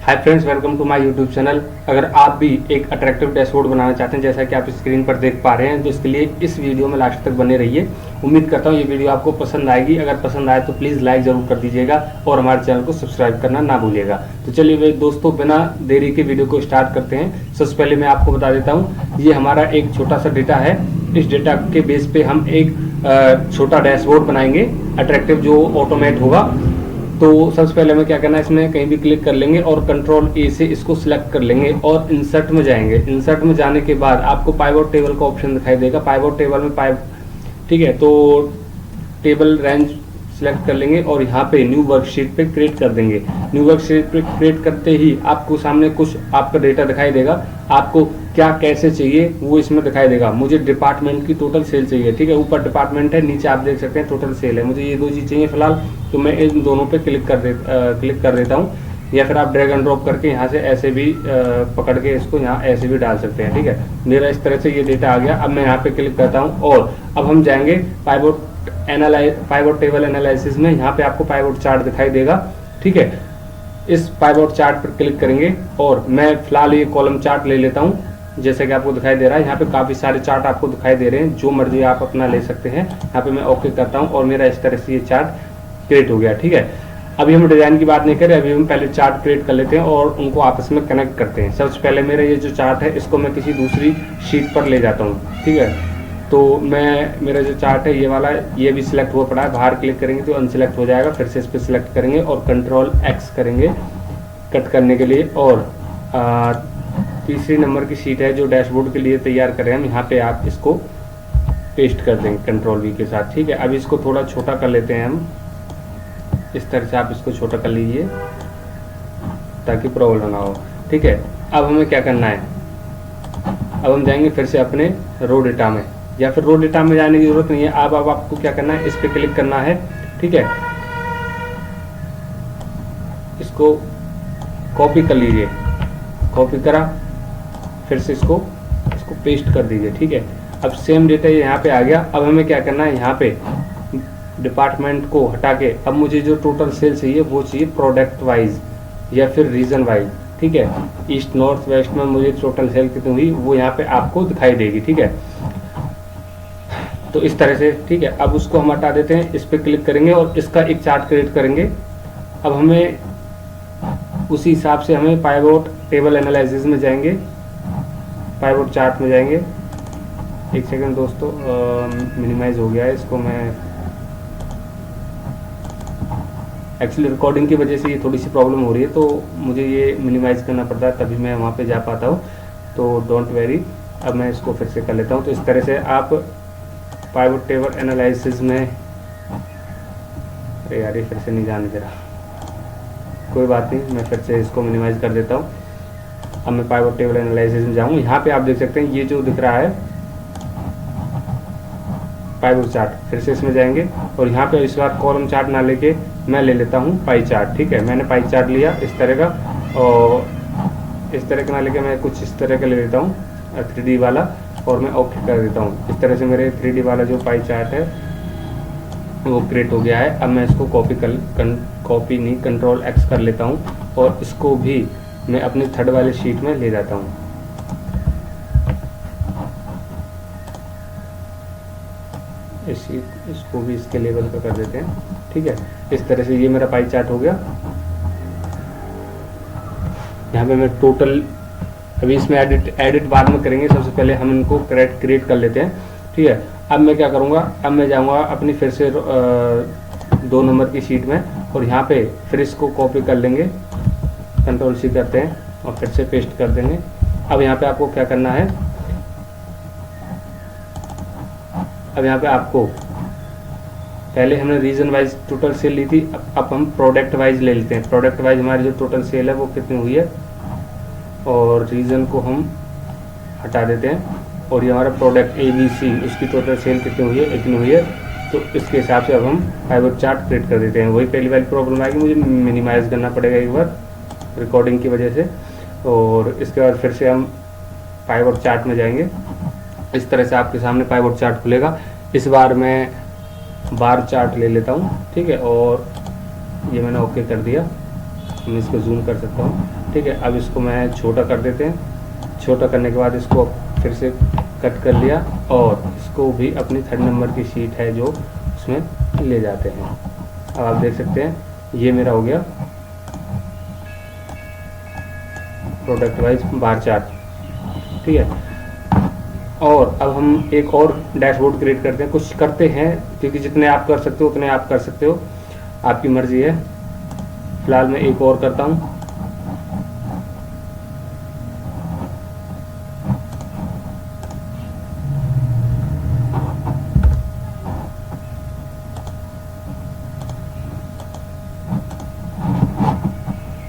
Hi friends, welcome to my YouTube channel. अगर आप भी एक अट्रैक्टिव डैशबोर्ड बनाना चाहते हैं जैसा कि आप स्क्रीन पर देख पा रहे हैं, तो इसके लिए इस वीडियो में लास्ट तक बने रहिए। उम्मीद करता हूँ ये वीडियो आपको पसंद आएगी। अगर पसंद आए तो प्लीज़ लाइक ज़रूर कर दीजिएगा और हमारे चैनल को सब्सक्राइब करना ना भूलिएगा। तो चलिए वे दोस्तों, बिना देरी के वीडियो को स्टार्ट करते हैं। सबसे पहले मैं आपको बता देता हूँ, ये हमारा एक छोटा सा डेटा है। इस डेटा के बेस पे हम एक छोटा डैशबोर्ड बनाएंगे अट्रैक्टिव, जो ऑटोमेट होगा। तो सबसे पहले हमें क्या करना है, इसमें कहीं भी क्लिक कर लेंगे और कंट्रोल ए से इसको सिलेक्ट कर लेंगे और इंसर्ट में जाएंगे। इंसर्ट में जाने के बाद आपको पाइवट टेबल का ऑप्शन दिखाई देगा। पाइवट टेबल में ठीक है, तो टेबल रेंज सिलेक्ट कर लेंगे और यहाँ पे न्यू वर्कशीट पे क्रिएट कर देंगे। न्यू वर्कशीट पे क्रिएट करते ही आपको सामने कुछ आपका डेटा दिखाई देगा। आपको क्या कैसे चाहिए वो इसमें दिखाई देगा। मुझे डिपार्टमेंट की टोटल सेल चाहिए, ठीक है। ऊपर डिपार्टमेंट है, नीचे आप देख सकते हैं टोटल सेल है। मुझे ये दो चीज़ चाहिए फिलहाल, तो मैं इन दोनों पे क्लिक कर देता हूँ। या फिर आप ड्रैग एंड ड्रॉप करके यहाँ से ऐसे भी पकड़ के इसको यहाँ ऐसे भी डाल सकते हैं, ठीक है। मेरा इस तरह से ये डेटा आ गया। अब मैं यहाँ पे क्लिक करता हूँ और अब हम जाएंगे पाइवट टेबल एनालिसिस में। यहाँ पे आपको पाइवट चार्ट दिखाई देगा, ठीक है। इस पाइवट चार्ट पर क्लिक करेंगे और मैं फिलहाल ये कॉलम चार्ट ले लेता हूँ। जैसे कि आपको दिखाई दे रहा है, यहाँ पे काफ़ी सारे चार्ट आपको दिखाई दे रहे हैं, जो मर्जी आप अपना ले सकते हैं। यहाँ पे मैं ओके करता हूँ और मेरा इस तरह से ये चार्ट क्रिएट हो गया, ठीक है। अभी हम डिज़ाइन की बात नहीं करें, अभी हम पहले चार्ट क्रिएट कर लेते हैं और उनको आपस में कनेक्ट करते हैं। सबसे पहले मेरा ये जो चार्ट है इसको मैं किसी दूसरी शीट पर ले जाता हूँ, ठीक है। तो मेरा जो चार्ट है ये वाला, ये भी सिलेक्ट हुआ पड़ा है। बाहर क्लिक करेंगे तो अनसिलेक्ट हो जाएगा। फिर से इस पर सिलेक्ट करेंगे और कंट्रोल एक्स करेंगे कट करने के लिए। और तीसरी नंबर की शीट है जो डैशबोर्ड के लिए तैयार करें हम, यहाँ पे आप इसको पेस्ट कर देंगे कंट्रोल वी के साथ, ठीक है। अब इसको थोड़ा छोटा कर लेते हैं हम। इस तरह से आप इसको छोटा कर लीजिए ताकि प्रॉब्लम ना हो, ठीक है। अब हमें क्या करना है, अब हम जाएंगे फिर से अपने रो डेटा में, या फिर रो डेटा में जाने की जरूरत नहीं है। अब आपको क्या करना है, इस पर क्लिक करना है, ठीक है। इसको कॉपी कर लीजिए, कॉपी करा, फिर से इसको पेस्ट कर दीजिए, ठीक है। अब सेम डेटा यहाँ पे आ गया। अब हमें क्या करना है, यहाँ पे डिपार्टमेंट को हटा के अब मुझे जो टोटल सेल चाहिए वो चाहिए प्रोडक्ट वाइज या फिर रीजन वाइज, ठीक है। ईस्ट नॉर्थ वेस्ट में मुझे टोटल सेल कितनी हुई वो यहाँ पे आपको दिखाई देगी, ठीक है। तो इस तरह से, ठीक है। अब उसको हम हटा देते हैं, इस पर क्लिक करेंगे और इसका एक चार्ट क्रिएट करेंगे। अब हमें उसी हिसाब से हमें पाइवट टेबल एनालिसिस में जाएंगे, पाइवट चार्ट में जाएंगे। एक सेकंड दोस्तों, मिनिमाइज हो गया है, इसको मैं एक्चुअली रिकॉर्डिंग की वजह से ये थोड़ी सी प्रॉब्लम हो रही है, तो मुझे ये मिनिमाइज करना पड़ता है, तभी मैं वहाँ पे जा पाता हूँ। तो डोंट वेरी, अब मैं इसको फिर से कर लेता हूँ। तो इस तरह से आप पाइवट टेबल एनालिसिस में, अरे यार ये फिर से नहीं जाने दे रहा, कोई बात नहीं, मैं फिर से इसको मिनिमाइज कर देता हूँ। अब मैं पाइवट टेबल एनालिसिस में जाऊँ। यहाँ पे आप देख सकते हैं ये जो दिख रहा है पाइवट चार्ट, फिर से इसमें जाएंगे और यहाँ पे इस बार कॉलम चार्ट ना लेके मैं ले लेता हूँ पाई चार्ट, ठीक है। मैंने पाई चार्ट लिया इस तरह का, और इस तरह का ना लेके मैं कुछ इस तरह का ले लेता हूँ 3D वाला, और मैं ओके कर देता हूँ। इस तरह से मेरे 3D वाला जो पाई चार्ट है वो क्रिएट हो गया है। अब मैं इसको कॉपी नहीं कंट्रोल एक्स कर लेता हूँ और इसको भी मैं अपनी थर्ड वाली शीट में ले जाता हूँ। इसको भी इसके लेवल का कर देते हैं, ठीक है। इस तरह से ये मेरा पाई चार्ट हो गया। यहाँ पे मैं टोटल, अभी इसमें एडिट बाद में करेंगे, सबसे पहले हम इनको क्रिएट कर लेते हैं, ठीक है। अब मैं क्या करूँगा, अब मैं जाऊँगा अपनी फिर से 2 नंबर की शीट में और यहाँ पे फिर इसको कॉपी कर लेंगे, कंट्रोल सी करते हैं और फिर से पेस्ट कर देंगे। अब यहाँ पे आपको क्या करना है, अब यहाँ पे आपको, पहले हमने रीजन वाइज टोटल सेल ली थी, अब हम प्रोडक्ट वाइज ले लेते हैं। प्रोडक्ट वाइज हमारी जो टोटल सेल है वो कितनी हुई है, और रीजन को हम हटा देते हैं। और ये हमारा प्रोडक्ट ABC, उसकी टोटल सेल कितनी हुई है, इतनी हुई है। तो इसके हिसाब से अब हम पाइवट चार्ट क्रिएट कर देते हैं। वही पहली वाली प्रॉब्लम आएगी, मुझे मिनिमाइज करना पड़ेगा एक बार रिकॉर्डिंग की वजह से। और इसके बाद फिर से हम पाइवट चार्ट में जाएंगे। इस तरह से आपके सामने पाइवट चार्ट खुलेगा। इस बार मैं बार चार्ट ले लेता हूँ, ठीक है। और ये मैंने ओके कर दिया। मैं इसको जूम कर सकता हूँ। ठीक है, अब इसको मैं छोटा कर देते हैं। छोटा करने के बाद इसको फिर से कट कर लिया और इसको भी अपनी 3rd नंबर की शीट है जो उसमें ले जाते हैं। अब आप देख सकते हैं ये मेरा हो गया प्रोडक्ट वाइज बार चार्ट। ठीक है, और अब हम एक और डैशबोर्ड क्रिएट करते हैं, कुछ करते हैं, क्योंकि जितने आप कर सकते हो उतने आप कर सकते हो, आपकी मर्जी है। फिलहाल मैं एक और करता हूँ।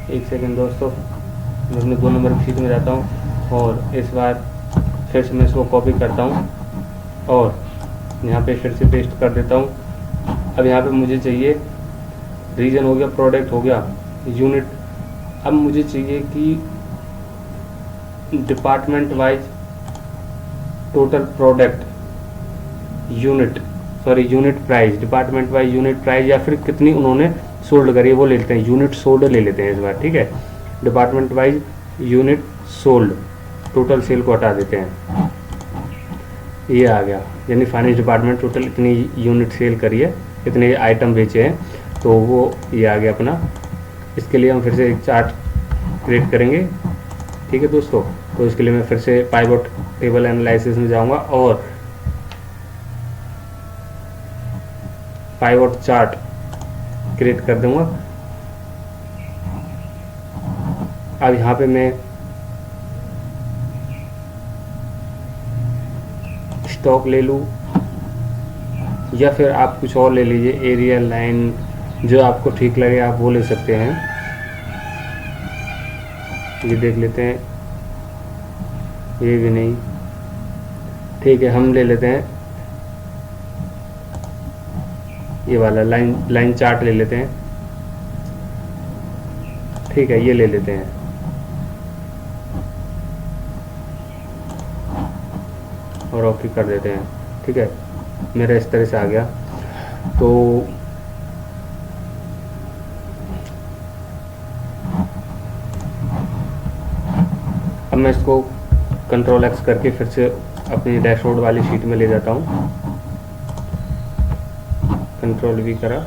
एक सेकंड दोस्तों, मैं अपने 2 नंबर की शीट में जाता हूँ और इस बार फिर से मैं इसको कॉपी करता हूँ और यहाँ पे फिर से पेस्ट कर देता हूँ। अब यहाँ पे मुझे चाहिए रीजन हो गया, प्रोडक्ट हो गया, यूनिट। अब मुझे चाहिए कि department wise total product unit price, department wise unit price, या फिर कितनी उन्होंने सोल्ड करी है वो ले लेते हैं, यूनिट सोल्ड ले लेते हैं इस बार। ठीक है, department wise unit sold, total sale को हटा देते हैं, ये आ गया। यानी फाइनेंस डिपार्टमेंट टोटल इतनी यूनिट सेल करी है, इतने आइटम बेचे हैं, तो वो ये आ गया अपना। इसके लिए हम फिर से एक चार्ट क्रिएट करेंगे। ठीक है दोस्तों, तो इसके लिए मैं फिर से पाइवट टेबल एनालिसिस में जाऊंगा और पाइवट चार्ट क्रिएट कर दूंगा। अब यहाँ पे मैं स्टॉक ले लूँ या फिर आप कुछ और ले लीजिए, एरिया लाइन, जो आपको ठीक लगे आप वो ले सकते हैं। ये देख लेते हैं, ये भी नहीं, ठीक है, हम ले लेते हैं ये वाला लाइन चार्ट ले लेते हैं। ठीक है, ये ले लेते हैं और ओके कर देते हैं। ठीक है, मेरा इस तरह से आ गया। तो अब मैं इसको कंट्रोल X करके फिर से अपनी डैशबोर्ड वाली शीट में ले जाता हूँ। कंट्रोल V करा,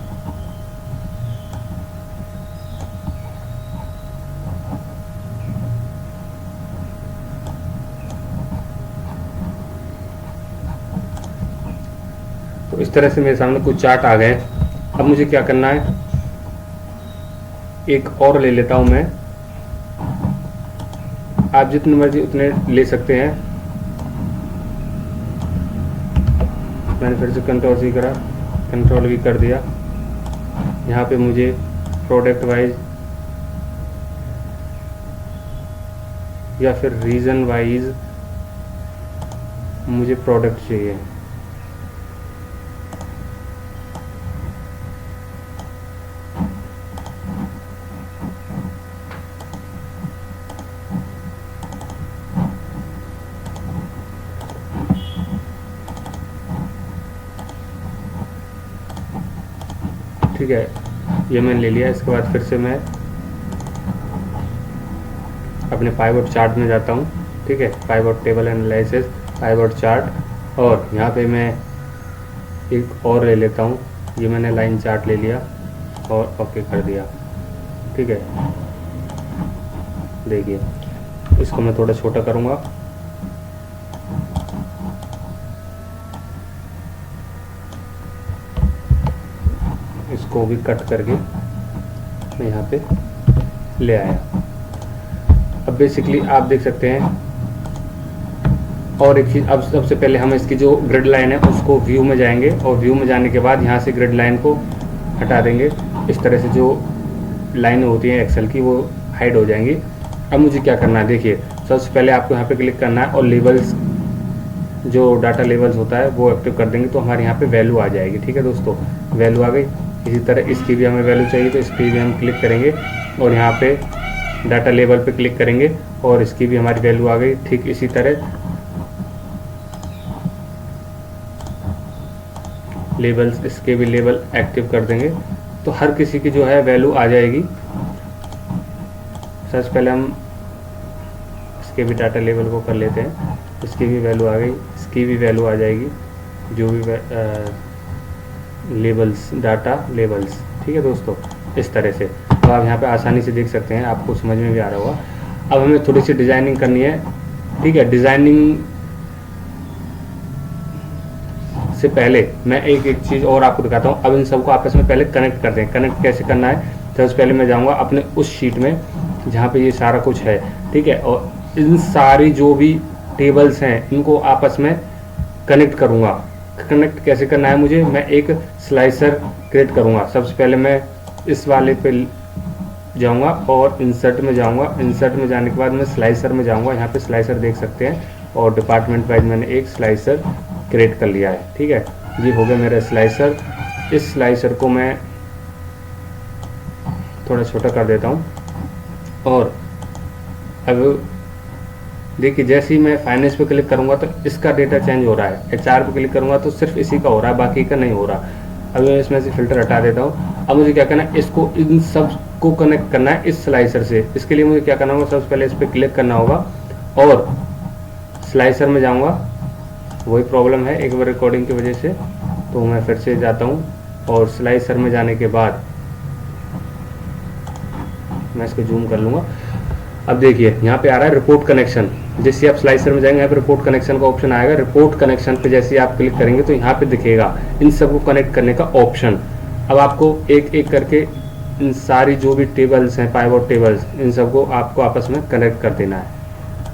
तो इस तरह से मेरे सामने कुछ चार्ट आ गए। अब मुझे क्या करना है, एक और ले लेता हूं मैं, आप जितने मर्जी उतने ले सकते हैं। मैंने फिर से कंट्रोल C करा, कंट्रोल V कर दिया। यहाँ पे मुझे प्रोडक्ट वाइज या फिर रीजन वाइज मुझे प्रोडक्ट चाहिए। ठीक है, ये मैंने ले लिया। इसके बाद फिर से मैं अपने पाइवट चार्ट में जाता हूँ। ठीक है, pivot table analysis, pivot chart, और यहाँ पे मैं एक और ले लेता हूँ। ये मैंने लाइन चार्ट ले लिया और ओके कर दिया। ठीक है, देखिए इसको मैं थोड़ा छोटा करूँगा। इसको भी कट करके मैं यहाँ पे ले आया। अब बेसिकली आप देख सकते हैं। और एक चीज़, अब सबसे पहले हम इसकी जो ग्रिड लाइन है उसको व्यू में जाएंगे और व्यू में जाने के बाद यहाँ से ग्रिड लाइन को हटा देंगे। इस तरह से जो लाइनें होती हैं एक्सेल की वो हाइड हो जाएंगी। अब मुझे क्या करना है, देखिए सबसे पहले आपको यहाँ पे क्लिक करना है और लेवल्स, जो डाटा लेवल्स होता है वो एक्टिव कर देंगे तो हमारे यहाँ पे वैल्यू आ जाएगी। ठीक है दोस्तों, वैल्यू आ गई। इसी तरह इसकी भी हमें वैल्यू चाहिए तो इस पर भी हम क्लिक करेंगे और यहाँ पे डाटा लेवल पे क्लिक करेंगे और इसकी भी हमारी वैल्यू आ गई। ठीक इसी तरह लेबल्स, इसके भी लेबल एक्टिव कर देंगे तो हर किसी की जो है वैल्यू आ जाएगी। सबसे पहले हम इसके भी डाटा लेबल को कर लेते हैं। इसकी भी वैल्यू आ गई, इसकी भी वैल्यू आ जाएगी, जो भी लेबल्स, डाटा लेबल्स। ठीक है दोस्तों, इस तरह से तो आप यहाँ पे आसानी से देख सकते हैं, आपको समझ में भी आ रहा होगा। अब हमें थोड़ी सी डिज़ाइनिंग करनी है। ठीक है, डिज़ाइनिंग से पहले मैं एक एक चीज़ और आपको दिखाता हूँ। अब इन सबको आपस में पहले कनेक्ट करते हैं। कनेक्ट कैसे करना है, सबसे पहले मैं जाऊँगा अपने उस शीट में जहाँ पे ये सारा कुछ है। ठीक है, और इन सारी जो भी टेबल्स हैं इनको आपस में कनेक्ट करूँगा। कनेक्ट कैसे करना है मुझे, मैं एक स्लाइसर क्रिएट करूँगा। सबसे पहले मैं इस वाले पे जाऊँगा और इंसर्ट में जाऊँगा। इंसर्ट में जाने के बाद मैं स्लाइसर में जाऊँगा। यहाँ पे स्लाइसर देख सकते हैं और डिपार्टमेंट वाइज मैंने एक स्लाइसर क्रिएट कर लिया है। ठीक है, ये हो गया मेरा स्लाइसर। इस स्लाइसर को मैं थोड़ा छोटा कर देता हूँ। और अब देखिए, जैसे ही मैं फाइनेंस पे क्लिक करूँगा तो इसका डेटा चेंज हो रहा है। एचआर पे क्लिक करूँगा तो सिर्फ इसी का हो रहा है, बाकी का नहीं हो रहा। अब मैं इसमें से फिल्टर हटा देता हूँ। अब मुझे क्या करना है, इसको इन सब को कनेक्ट करना है इस स्लाइसर से। इसके लिए मुझे क्या करना होगा, सबसे पहले इस पर क्लिक करना होगा और स्लाइसर में जाऊँगा। वही प्रॉब्लम है एक बार रिकॉर्डिंग की वजह से, तो मैं फिर से जाता हूँ और स्लाइसर में जाने के बाद मैं इसको जूम कर लूँगा। अब देखिए यहाँ पे आ रहा है रिपोर्ट कनेक्शन। जैसे आप स्लाइसर में जाएंगे यहाँ पे रिपोर्ट कनेक्शन का ऑप्शन आएगा। रिपोर्ट कनेक्शन पे जैसे आप क्लिक करेंगे तो यहाँ पे दिखेगा इन सबको कनेक्ट करने का ऑप्शन। अब आपको एक एक करके इन सारी जो भी टेबल्स हैं, पाइवट टेबल्स, इन सबको आपको आपस में कनेक्ट कर देना है।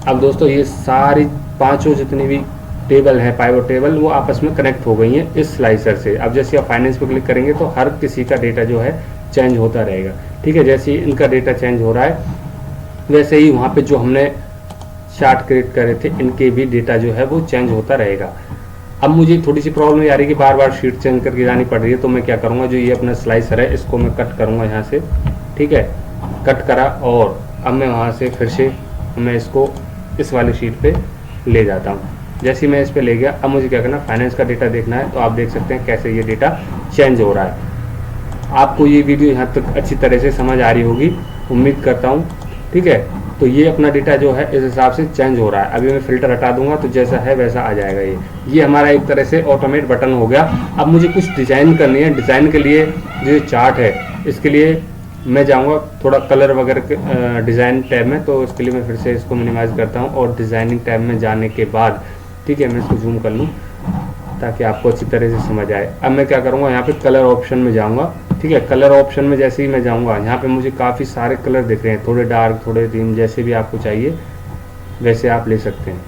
अब दोस्तों ये सारी पाँचों जितनी भी टेबल है, पाइवट टेबल, वो आपस में कनेक्ट हो गई हैं इस स्लाइसर से। अब जैसे आप फाइनेंस पे क्लिक करेंगे तो हर किसी का डेटा जो है चेंज होता रहेगा। ठीक है, जैसे इनका डेटा चेंज हो रहा है वैसे ही वहाँ पे जो हमने चार्ट क्रिएट करे थे इनके भी डेटा जो है वो चेंज होता रहेगा। अब मुझे थोड़ी सी प्रॉब्लम ये आ रही है कि बार बार शीट चेंज करके जानी पड़ रही है, तो मैं क्या करूँगा, जो ये अपना स्लाइसर है इसको मैं कट करूँगा यहाँ से। ठीक है, कट करा और अब मैं वहाँ से फिर से मैं इसको इस वाली शीट पे ले जाता हूँ। जैसे ही मैं इस पे ले गया, अब मुझे क्या करना, फाइनेंस का डेटा देखना है। तो आप देख सकते हैं कैसे ये डेटा चेंज हो रहा है। आपको ये वीडियो यहाँ तक अच्छी तरह से समझ आ रही होगी, उम्मीद करता हूँ। ठीक है, तो ये अपना डेटा जो है इस हिसाब से चेंज हो रहा है। अभी मैं फिल्टर हटा दूंगा तो जैसा है वैसा आ जाएगा। ये हमारा एक तरह से ऑटोमेट बटन हो गया। अब मुझे कुछ डिज़ाइन करनी है। डिज़ाइन के लिए जो चार्ट है इसके लिए मैं जाऊंगा थोड़ा कलर वगैरह डिज़ाइन टैब में। तो इसके लिए मैं फिर से इसको मिनिमाइज़ करता हूँ और डिज़ाइनिंग टैब में जाने के बाद, ठीक है, मैं इसको जूम कर लूँ ताकि आपको अच्छी तरह से समझ आए। अब मैं क्या करूँगा, यहाँ पे कलर ऑप्शन में जाऊँगा। ठीक है, कलर ऑप्शन में जैसे ही मैं जाऊँगा, यहाँ पे मुझे काफ़ी सारे कलर दिख रहे हैं, थोड़े डार्क, थोड़े डिम, जैसे भी आपको चाहिए वैसे आप ले सकते हैं।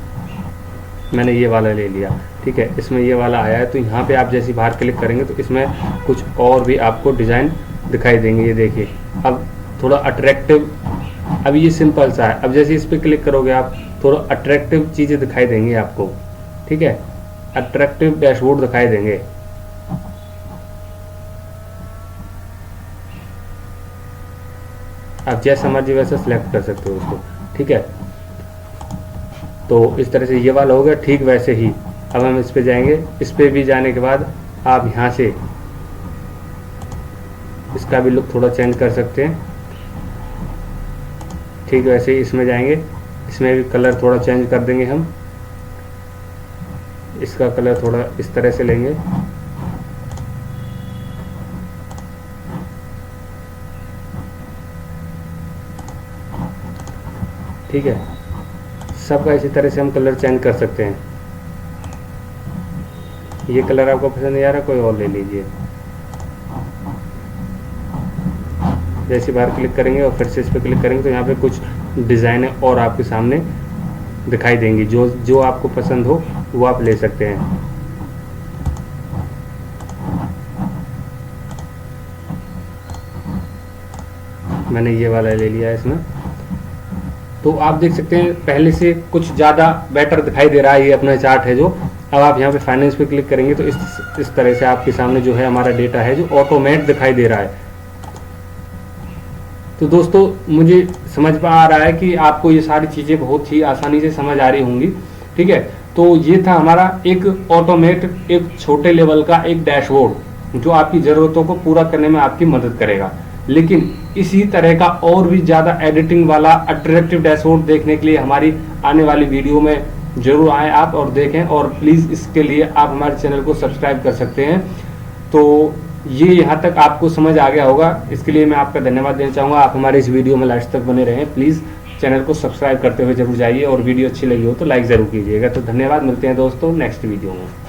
मैंने ये वाला ले लिया। ठीक है, इसमें ये वाला आया है। तो यहाँ पे आप जैसे बाहर क्लिक करेंगे तो इसमें कुछ और भी आपको डिज़ाइन दिखाई देंगे। ये देखिए, अब थोड़ा अट्रैक्टिव, अब ये सिंपल सा है। अब जैसे इस पर क्लिक करोगे आप, थोड़ा अट्रैक्टिव चीज़ें दिखाई देंगी आपको। ठीक है, अट्रैक्टिव डैशबोर्ड दिखाई देंगे। आप जैसा मर्जी वैसा सिलेक्ट कर सकते हो उसको। ठीक है, तो इस तरह से ये वाला हो गया। ठीक वैसे ही अब हम इस पे जाएंगे। इस पे भी जाने के बाद आप यहाँ से इसका भी लुक थोड़ा चेंज कर सकते हैं। ठीक वैसे ही इसमें जाएंगे, इसमें भी कलर थोड़ा चेंज कर देंगे हम। इसका कलर थोड़ा इस तरह से लेंगे। ठीक है, सबका इसी तरह से हम कलर चेंज कर सकते हैं। ये कलर आपको पसंद नहीं आ रहा, कोई और ले लीजिए। जैसे बाहर क्लिक करेंगे और फिर से इस पर क्लिक करेंगे तो यहाँ पे कुछ डिज़ाइन है और आपके सामने दिखाई देंगी। जो आपको पसंद हो वो आप ले सकते हैं। मैंने ये वाला ले लिया है इसमें। तो आप देख सकते हैं पहले से कुछ ज़्यादा बेटर दिखाई दे रहा है। ये अपना चार्ट है जो, अब आप यहाँ पे फाइनेंस पे क्लिक करेंगे तो इस तरह से आपके सामने जो है हमारा डेटा है जो ऑटोमेट दिखाई दे रहा है। तो दोस्तों मुझे समझ में आ रहा है कि आपको ये सारी चीज़ें बहुत ही आसानी से समझ आ रही होंगी। ठीक है, तो ये था हमारा एक ऑटोमेट, एक छोटे लेवल का एक डैशबोर्ड जो आपकी ज़रूरतों को पूरा करने में आपकी मदद करेगा। लेकिन इसी तरह का और भी ज़्यादा एडिटिंग वाला अट्रैक्टिव डैशबोर्ड देखने के लिए हमारी आने वाली वीडियो में जरूर आएँ आप और देखें, और प्लीज़ इसके लिए आप हमारे चैनल को सब्सक्राइब कर सकते हैं। तो ये यहाँ तक आपको समझ आ गया होगा, इसके लिए मैं आपका धन्यवाद देना चाहूँगा। आप हमारे इस वीडियो में लास्ट तक बने रहें। प्लीज़ चैनल को सब्सक्राइब करते हुए जरूर जाइए, और वीडियो अच्छी लगी हो तो लाइक ज़रूर कीजिएगा। तो धन्यवाद, मिलते हैं दोस्तों नेक्स्ट वीडियो में।